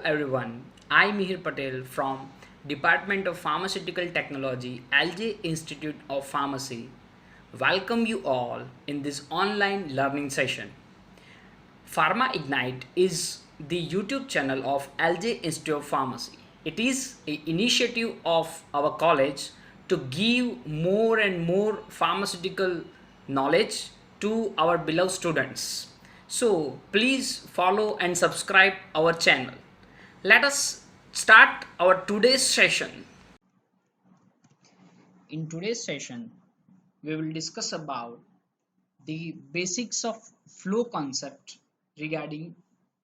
everyone, I'm Mihir Patel from Department of Pharmaceutical Technology, Algae Institute of Pharmacy. Welcome you all in this online learning session. Pharma Ignite is the YouTube channel of Algae Institute of Pharmacy. It is an initiative of our college to give more and more pharmaceutical knowledge to our beloved students. So please follow and subscribe our channel. Let us start our today's session. In today's session, we will discuss about the basics of flow concept regarding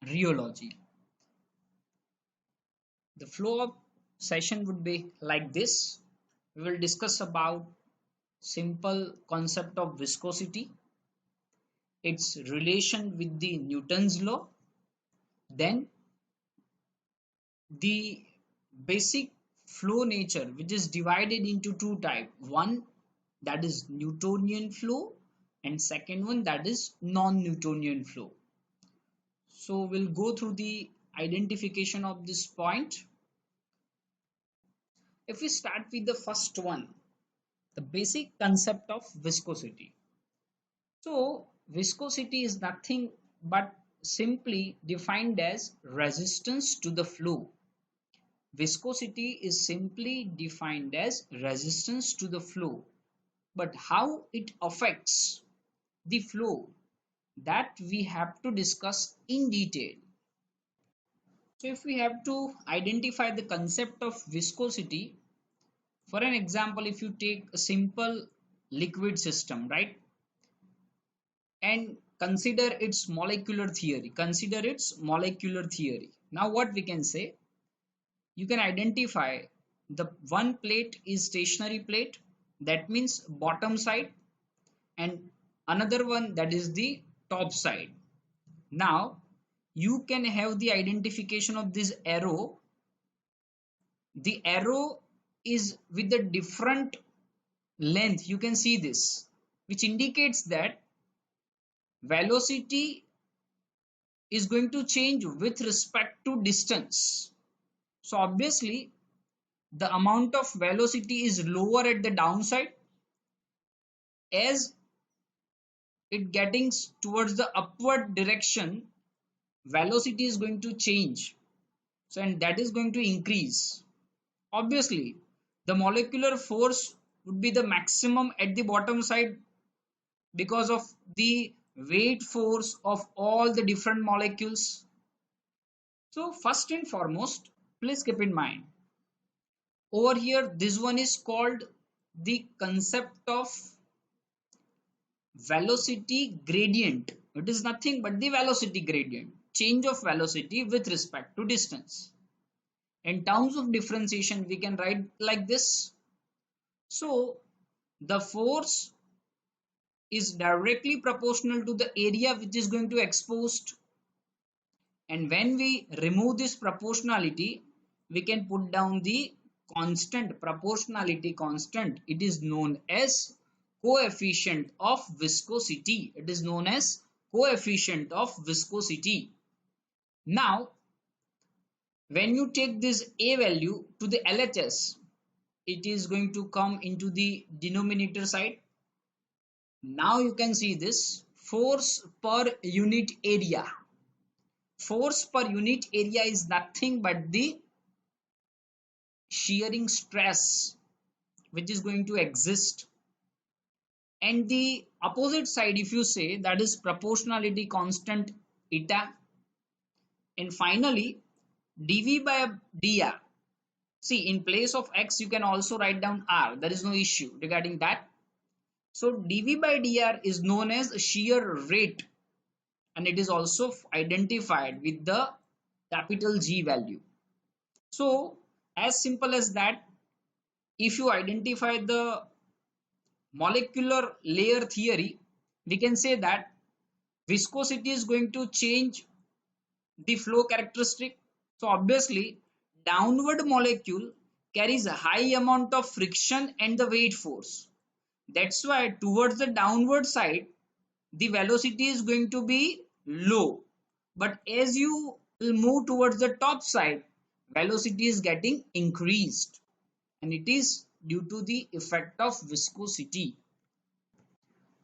rheology. The flow of session would be like this. We will discuss about simple concept of viscosity, its relation with the Newton's law, then the basic flow nature, which is divided into two types. One that is Newtonian flow and second one that is non-Newtonian flow. So we'll go through the identification of this point. If we start with the first one, the basic concept of viscosity. So viscosity is nothing but simply defined as resistance to the flow. Viscosity is simply defined as resistance to the flow, but how it affects the flow, that we have to discuss in detail. So if we have to identify the concept of viscosity, for an example, if you take a simple liquid system, right, and consider its molecular theory, now what we can say, you can identify the one plate is stationary plate, that means bottom side, and another one that is the top side. Now you can have the identification of this arrow. The arrow is with the different length, you can see this, which indicates that velocity is going to change with respect to distance. So obviously the amount of velocity is lower at the downside. As it getting towards the upward direction, velocity is going to change, so and that is going to increase. Obviously the molecular force would be the maximum at the bottom side because of the weight force of all the different molecules. So first and foremost, please keep in mind, over here this one is called the concept of velocity gradient. It is nothing but the velocity gradient, change of velocity with respect to distance. In terms of differentiation, we can write like this. So the force is directly proportional to the area which is going to exposed, and when we remove this proportionality, we can put down the constant, proportionality constant. It is known as coefficient of viscosity. It is known as coefficient of viscosity. Now when you take this a value to the LHS, it is going to come into the denominator side. Now you can see this force per unit area. Force per unit area is nothing but the shearing stress which is going to exist, and the opposite side, if you say, that is proportionality constant eta, and finally dv by dr. See, in place of x you can also write down r, there is no issue regarding that. So dv by dr is known as shear rate, and it is also identified with the capital G value. So as simple as that, if you identify the molecular layer theory, we can say that viscosity is going to change the flow characteristic. So obviously downward molecule carries a high amount of friction and the weight force. That's why towards the downward side the velocity is going to be low. But as you will move towards the top side, velocity is getting increased, and it is due to the effect of viscosity.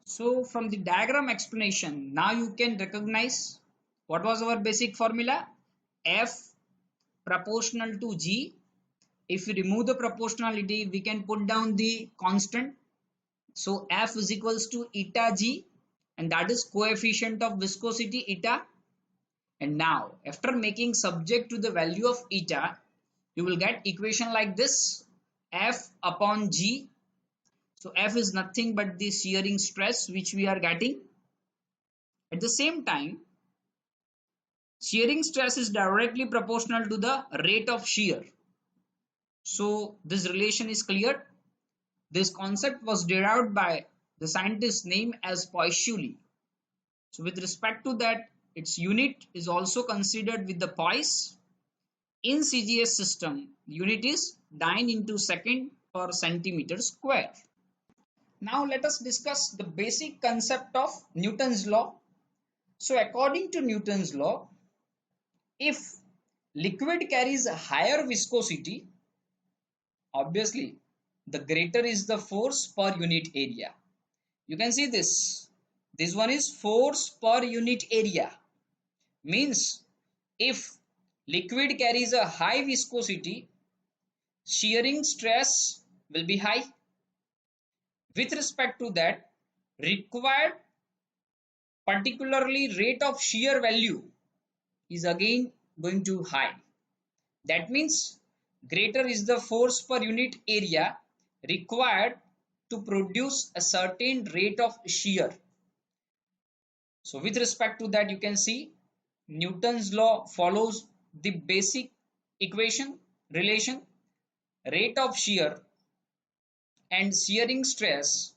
So from the diagram explanation, now you can recognize what was our basic formula. F proportional to G. If we remove the proportionality, we can put down the constant. So F is equals to eta G, and that is coefficient of viscosity eta. And now after making subject to the value of eta, you will get equation like this: F upon G. So F is nothing but the shearing stress which we are getting. At the same time, shearing stress is directly proportional to the rate of shear. So this relation is clear. This concept was derived by the scientist named as Poiseuille. So with respect to that, its unit is also considered with the poise. In CGS system, unit is dyne into second per centimeter square. Now let us discuss the basic concept of Newton's law. So according to Newton's law, if liquid carries a higher viscosity, obviously the greater is the force per unit area. You can see this. This one is force per unit area. Means if liquid carries a high viscosity, shearing stress will be high. With respect to that, required particularly rate of shear value is again going to high. That means greater is the force per unit area required to produce a certain rate of shear. So with respect to that, you can see Newton's law follows the basic equation relation: rate of shear and shearing stress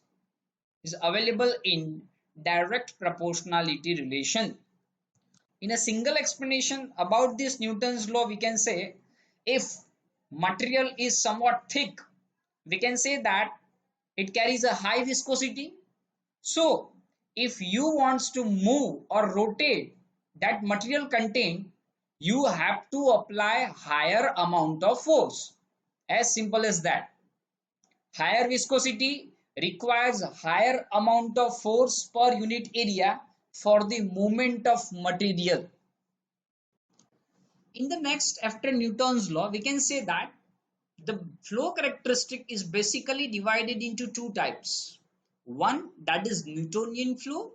is available in direct proportionality relation. In a single explanation about this Newton's law, we can say if material is somewhat thick, we can say that it carries a high viscosity. So if you wants to move or rotate that material content, you have to apply higher amount of force. As simple as that. Higher viscosity requires higher amount of force per unit area for the movement of material. In the next, after Newton's law, we can say that the flow characteristic is basically divided into two types. One, that is Newtonian flow,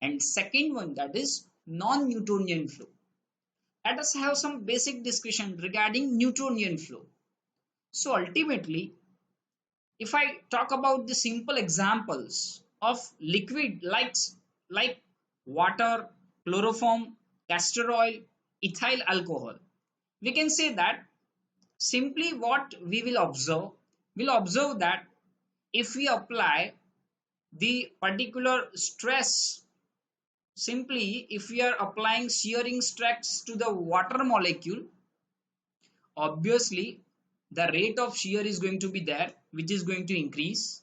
and second one, that is non-Newtonian flow. Let us have some basic discussion regarding Newtonian flow. So ultimately, if I talk about the simple examples of liquid like water, chloroform, castor oil, ethyl alcohol, we can say that simply what we will observe, we'll observe that if we apply the particular stress, simply if we are applying shearing stress to the water molecule, obviously the rate of shear is going to be there, which is going to increase.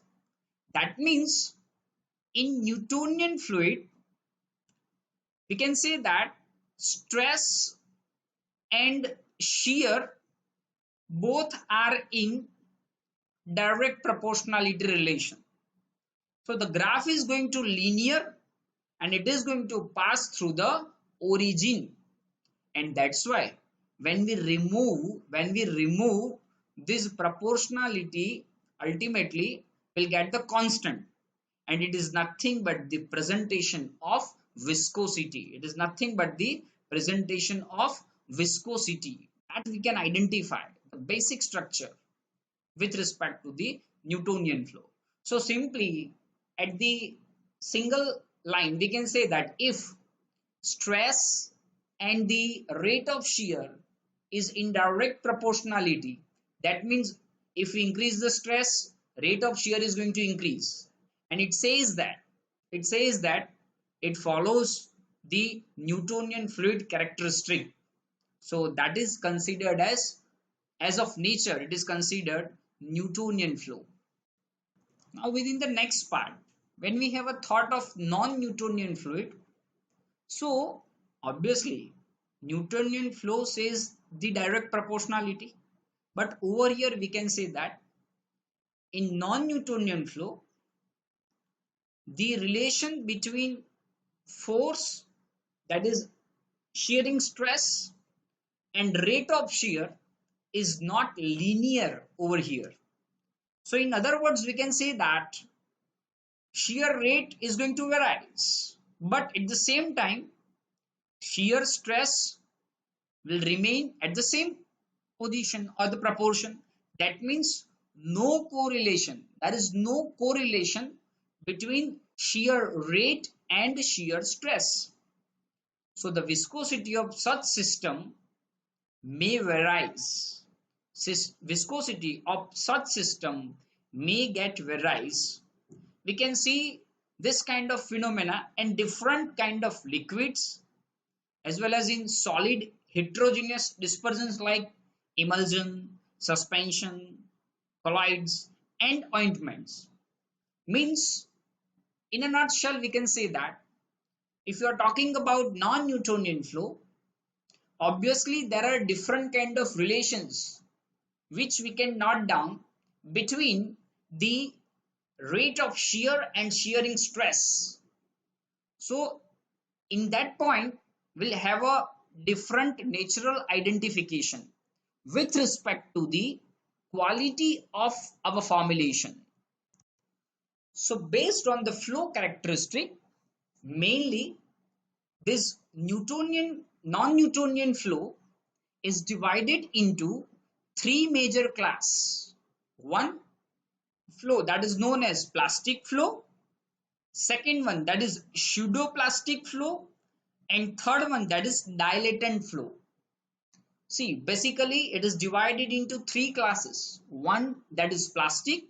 That means in Newtonian fluid, we can say that stress and shear both are in direct proportionality relation. So the graph is going to linear and it is going to pass through the origin, and that's why when we remove this proportionality, ultimately we'll get the constant, and it is nothing but the presentation of viscosity. It is nothing but the presentation of viscosity that we can identify the basic structure with respect to the Newtonian flow. So simply at the single line, we can say that if stress and the rate of shear is in direct proportionality, that means if we increase the stress, rate of shear is going to increase. And it says that it follows the Newtonian fluid characteristic. So that is considered as of nature, it is considered Newtonian flow. Now within the next part, when we have a thought of non-Newtonian fluid, so obviously Newtonian flow says the direct proportionality, but over here we can say that in non-Newtonian flow, the relation between force, that is shearing stress, and rate of shear is not linear over here. So in other words, we can say that shear rate is going to vary, but at the same time, shear stress will remain at the same position or the proportion. That means no correlation. There is no correlation between shear rate and shear stress. So the viscosity of such system may varies. Viscosity of such system may get varies. We can see this kind of phenomena in different kind of liquids as well as in solid heterogeneous dispersions like emulsion, suspension, colloids, and ointments. Means, in a nutshell, we can say that if you are talking about non-Newtonian flow, obviously there are different kind of relations which we can note down between the rate of shear and shearing stress. So in that point, we'll have a different natural identification with respect to the quality of our formulation. So based on the flow characteristic, mainly this Newtonian, non-Newtonian flow is divided into three major class. One flow that is known as plastic flow, second one that is pseudoplastic flow, and third one that is dilatant flow. See, basically it is divided into three classes. One that is plastic,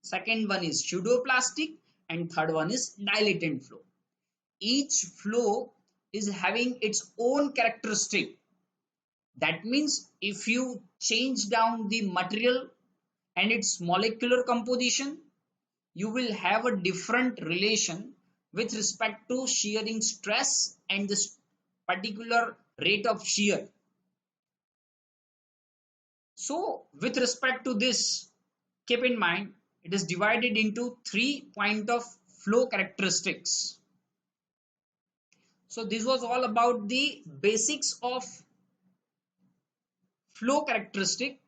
second one is pseudoplastic, and third one is dilatant flow. Each flow is having its own characteristic. That means if you change down the material and its molecular composition, you will have a different relation with respect to shearing stress and this particular rate of shear. So with respect to this, keep in mind it is divided into three point of flow characteristics. So this was all about the basics of flow characteristic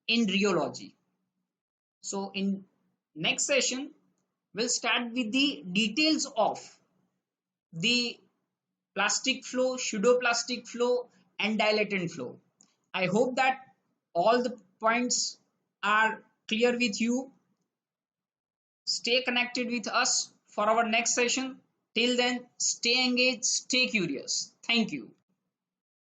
in rheology. So in next session, we'll start with the details of the plastic flow, pseudoplastic flow, and dilatant flow. I hope that all the points are clear with you. Stay connected with us for our next session. Till then, stay engaged, stay curious. Thank you.